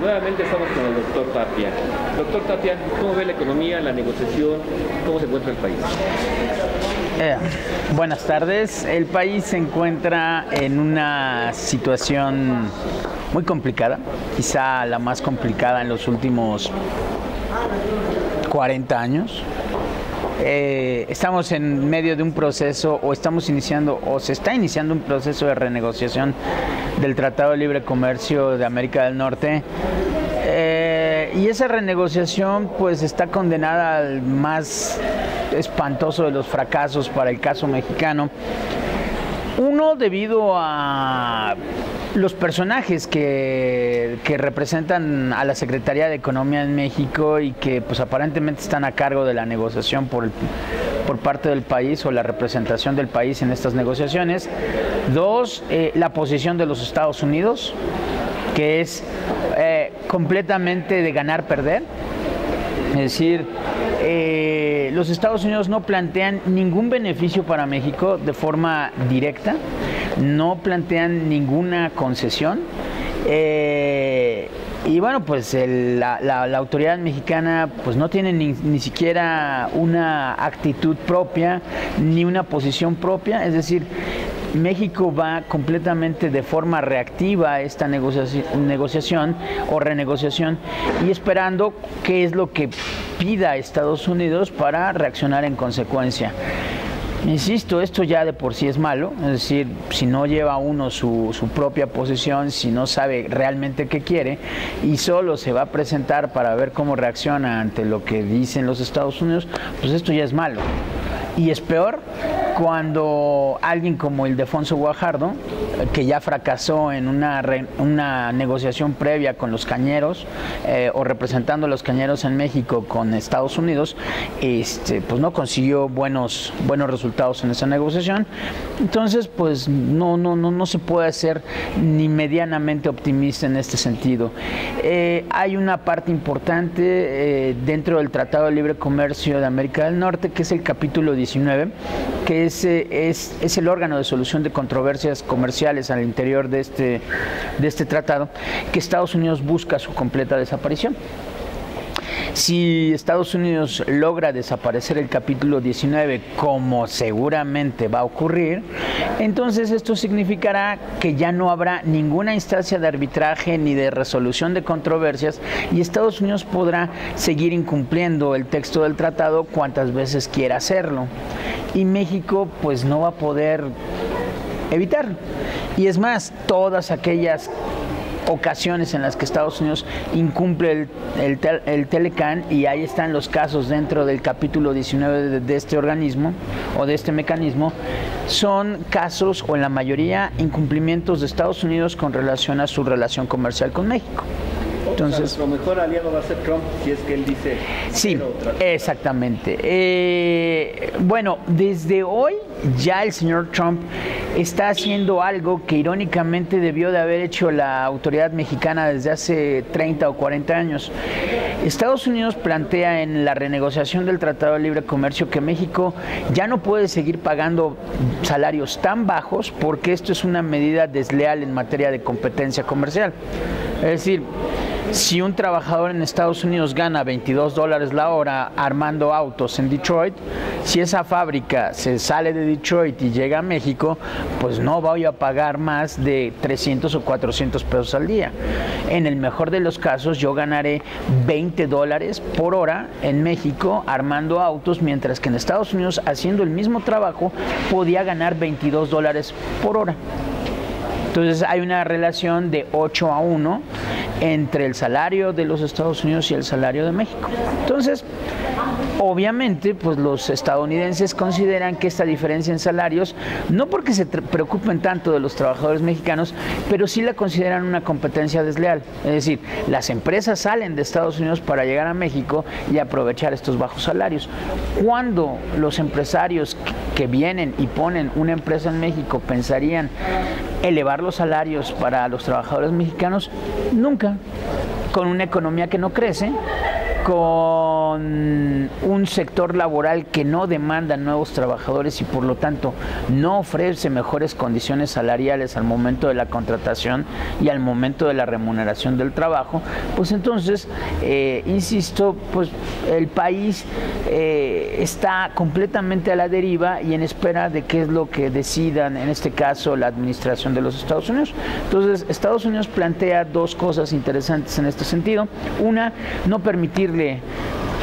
Nuevamente estamos con el doctor Tapia. Doctor Tapia, ¿cómo ve la economía, la negociación? ¿Cómo se encuentra el país? Buenas tardes. El país se encuentra en una situación muy complicada, quizá la más complicada en los últimos 40 años. Estamos en medio de un proceso, o estamos iniciando, o se está iniciando un proceso de renegociación del Tratado de Libre Comercio de América del Norte. Y esa renegociación pues está condenada al más espantoso de los fracasos para el caso mexicano. Uno, debido a los personajes que representan a la Secretaría de Economía en México y que pues aparentemente están a cargo de la negociación por parte del país, o la representación del país en estas negociaciones. Dos, la posición de los Estados Unidos, que es completamente de ganar-perder. Es decir, los Estados Unidos no plantean ningún beneficio para México de forma directa, no plantean ninguna concesión. Y bueno, pues la autoridad mexicana pues no tiene ni siquiera una actitud propia, ni una posición propia. Es decir, México va completamente de forma reactiva a esta negociación o renegociación, y esperando qué es lo que pida Estados Unidos para reaccionar en consecuencia. Insisto, esto ya de por sí es malo, es decir, si no lleva uno su propia posición, si no sabe realmente qué quiere y solo se va a presentar para ver cómo reacciona ante lo que dicen los Estados Unidos, pues esto ya es malo. Y es peor cuando alguien como Ildefonso Guajardo, que ya fracasó en una negociación previa con los cañeros, o representando a los cañeros en México con Estados Unidos, pues no consiguió buenos resultados en esa negociación. Entonces, pues no se puede ser ni medianamente optimista en este sentido. Hay una parte importante dentro del Tratado de Libre Comercio de América del Norte, que es el capítulo 19, que es el órgano de solución de controversias comerciales al interior de este tratado, que Estados Unidos busca su completa desaparición. Si Estados Unidos logra desaparecer el capítulo 19, como seguramente va a ocurrir, entonces esto significará que ya no habrá ninguna instancia de arbitraje ni de resolución de controversias, y Estados Unidos podrá seguir incumpliendo el texto del tratado cuantas veces quiera hacerlo. Y México pues no va a poder evitarlo. Y es más, todas aquellas ocasiones en las que Estados Unidos incumple el Telecan, y ahí están los casos dentro del capítulo 19 de este organismo o de este mecanismo, son casos, o en la mayoría, incumplimientos de Estados Unidos con relación a su relación comercial con México. Entonces, nuestro mejor aliado va a ser Trump, si es que él dice. Sí, exactamente. Bueno, desde hoy ya el señor Trump está haciendo algo que irónicamente debió de haber hecho la autoridad mexicana desde hace 30 o 40 años. Estados Unidos plantea en la renegociación del Tratado de Libre Comercio que México ya no puede seguir pagando salarios tan bajos, porque esto es una medida desleal en materia de competencia comercial. Es decir, si un trabajador en Estados Unidos gana $22 la hora armando autos en Detroit, si esa fábrica se sale de Detroit y llega a México, pues no voy a pagar más de 300 o 400 pesos al día. En el mejor de los casos, yo ganaré $20 por hora en México armando autos, mientras que en Estados Unidos, haciendo el mismo trabajo, podía ganar $22 por hora. Entonces hay una relación de 8-1 entre el salario de los Estados Unidos y el salario de México. Entonces, obviamente, pues los estadounidenses consideran que esta diferencia en salarios, no porque se preocupen tanto de los trabajadores mexicanos, pero sí la consideran una competencia desleal. Es decir, las empresas salen de Estados Unidos para llegar a México y aprovechar estos bajos salarios. Cuando los empresarios que vienen y ponen una empresa en México pensarían elevar los salarios para los trabajadores mexicanos? Nunca. Con una economía que no crece, con con un sector laboral que no demanda nuevos trabajadores y por lo tanto no ofrece mejores condiciones salariales al momento de la contratación y al momento de la remuneración del trabajo, pues entonces, insisto, pues el país está completamente a la deriva y en espera de qué es lo que decidan, en este caso, la administración de los Estados Unidos. Entonces, Estados Unidos plantea dos cosas interesantes en este sentido. Una, no permitirle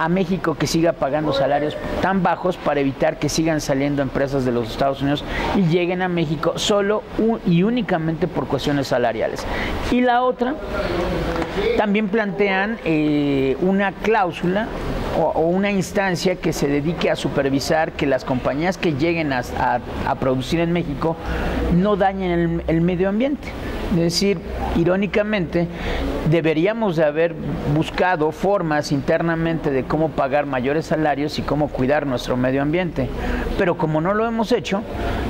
a México que siga pagando salarios tan bajos para evitar que sigan saliendo empresas de los Estados Unidos y lleguen a México solo y únicamente por cuestiones salariales. Y la otra, también plantean una cláusula o una instancia que se dedique a supervisar que las compañías que lleguen a producir en México no dañen el medio ambiente. Es decir, irónicamente, deberíamos de haber buscado formas internamente de cómo pagar mayores salarios y cómo cuidar nuestro medio ambiente. Pero como no lo hemos hecho,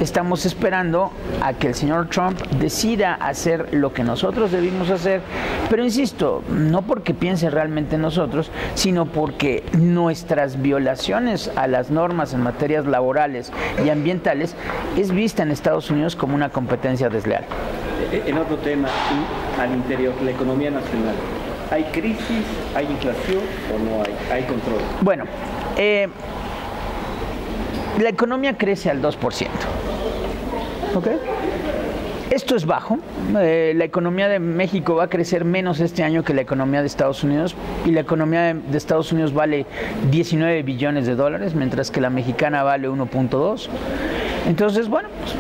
estamos esperando a que el señor Trump decida hacer lo que nosotros debimos hacer. Pero insisto, no porque piense realmente en nosotros, sino porque nuestras violaciones a las normas en materias laborales y ambientales es vista en Estados Unidos como una competencia desleal. En otro tema, al interior, la economía nacional, ¿hay crisis, hay inflación o no hay? ¿Hay control? Bueno, la economía crece al 2%. ¿Ok? Esto es bajo. La economía de México va a crecer menos este año que la economía de Estados Unidos, y la economía de Estados Unidos vale 19 billones de dólares, mientras que la mexicana vale 1.2. Entonces, bueno, pues,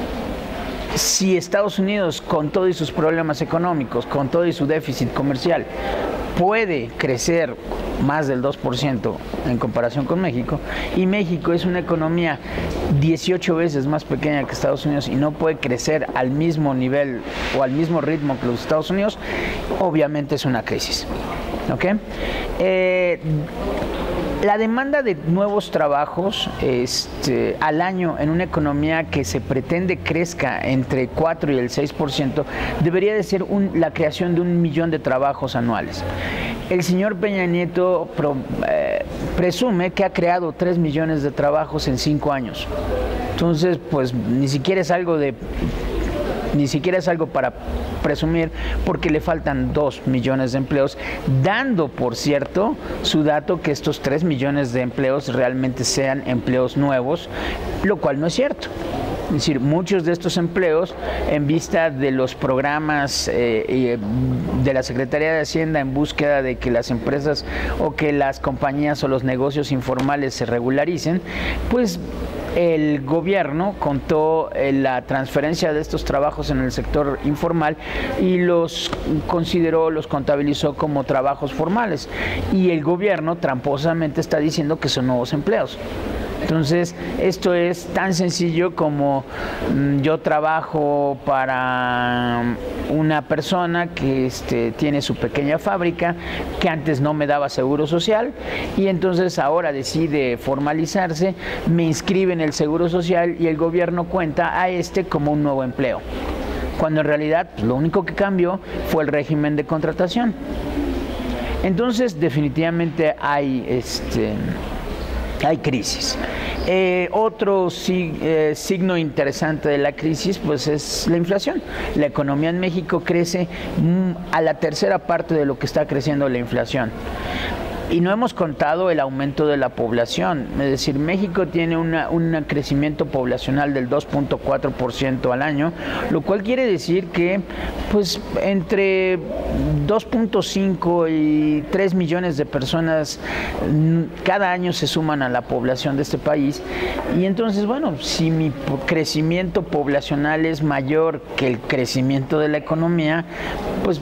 si Estados Unidos, con todos sus problemas económicos, con todo y su déficit comercial, puede crecer más del 2% en comparación con México, y México es una economía 18 veces más pequeña que Estados Unidos y no puede crecer al mismo nivel o al mismo ritmo que los Estados Unidos, obviamente es una crisis. ¿Ok? La demanda de nuevos trabajos al año en una economía que se pretende crezca entre 4 y el 6% debería de ser la creación de 1 millón de trabajos anuales. El señor Peña Nieto presume que ha creado 3 millones de trabajos en 5 años. Entonces, pues ni siquiera es algo para presumir, porque le faltan 2 millones de empleos, dando, por cierto, su dato que estos 3 millones de empleos realmente sean empleos nuevos, lo cual no es cierto. Es decir, muchos de estos empleos, en vista de los programas de la Secretaría de Hacienda en búsqueda de que las empresas o que las compañías o los negocios informales se regularicen, pues el gobierno contó la transferencia de estos trabajos en el sector informal y los contabilizó como trabajos formales. Y el gobierno tramposamente está diciendo que son nuevos empleos. Entonces, esto es tan sencillo como yo trabajo para una persona que tiene su pequeña fábrica, que antes no me daba seguro social, y entonces ahora decide formalizarse, me inscribe en el seguro social y el gobierno cuenta a como un nuevo empleo, cuando en realidad pues, lo único que cambió fue el régimen de contratación. Entonces, definitivamente hay crisis. Otro signo interesante de la crisis pues es la inflación. La economía en México crece a la tercera parte de lo que está creciendo la inflación. Y no hemos contado el aumento de la población. Es decir, México tiene un crecimiento poblacional del 2.4% al año, lo cual quiere decir que pues entre 2.5 y 3 millones de personas cada año se suman a la población de este país. Y entonces, bueno, si mi crecimiento poblacional es mayor que el crecimiento de la economía, pues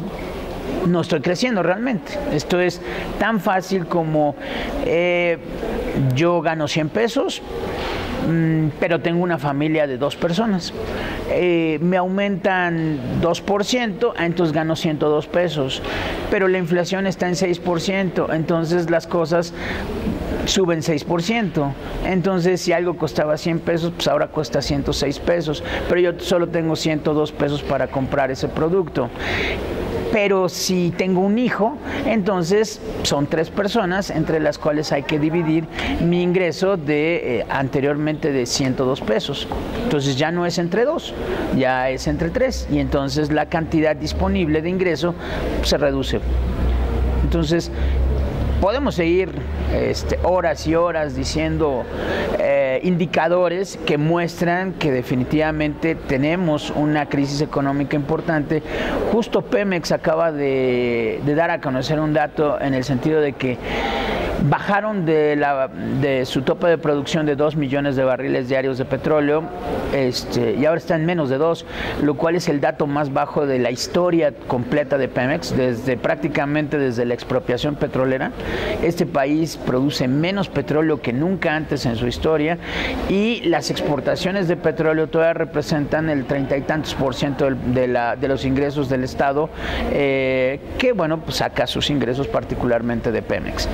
no estoy creciendo realmente. Esto es tan fácil como yo gano 100 pesos, pero tengo una familia de 2 personas. Me aumentan 2%, entonces gano 102 pesos, pero la inflación está en 6%, entonces las cosas suben 6%. Entonces, si algo costaba 100 pesos, pues ahora cuesta 106 pesos, pero yo solo tengo 102 pesos para comprar ese producto. pero si tengo un hijo, entonces son 3 personas entre las cuales hay que dividir mi ingreso de anteriormente de 102 pesos. Entonces ya no es entre 2, ya es entre 3, y entonces la cantidad disponible de ingreso se reduce. Entonces podemos seguir horas y horas diciendo indicadores que muestran que definitivamente tenemos una crisis económica importante. Justo Pemex acaba de dar a conocer un dato en el sentido de que bajaron de su tope de producción de 2 millones de barriles diarios de petróleo y ahora está en menos de 2, lo cual es el dato más bajo de la historia completa de Pemex, prácticamente desde la expropiación petrolera. Este país produce menos petróleo que nunca antes en su historia, y las exportaciones de petróleo todavía representan el 30 y tantos % de los ingresos del Estado, que bueno, pues saca sus ingresos particularmente de Pemex.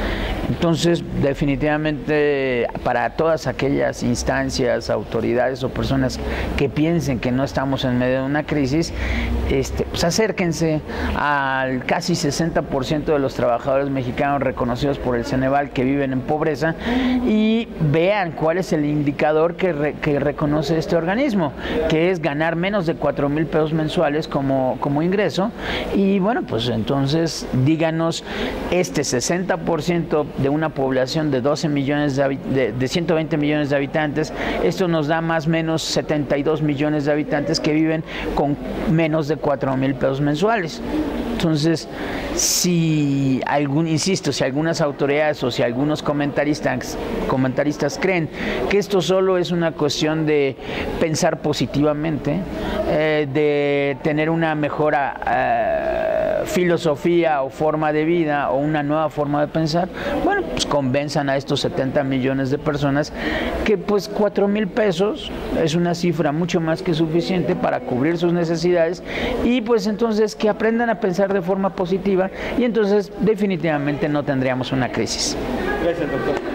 Entonces, definitivamente, para todas aquellas instancias, autoridades o personas que piensen que no estamos en medio de una crisis, pues acérquense al casi 60% de los trabajadores mexicanos reconocidos por el Ceneval que viven en pobreza, y vean cuál es el indicador que reconoce este organismo, que es ganar menos de 4,000 pesos mensuales como ingreso. Y bueno, pues entonces díganos, 60% de una población de 12 millones de 120 millones de habitantes, esto nos da más o menos 72 millones de habitantes que viven con menos de 4,000 pesos mensuales. Entonces, si algunas autoridades o si algunos comentaristas creen que esto solo es una cuestión de pensar positivamente, de tener una mejor filosofía o forma de vida o una nueva forma de pensar, bueno, pues convenzan a estos 70 millones de personas que pues 4,000 pesos es una cifra mucho más que suficiente para cubrir sus necesidades, y pues entonces que aprendan a pensar de forma positiva, y entonces definitivamente no tendríamos una crisis. Gracias, doctor.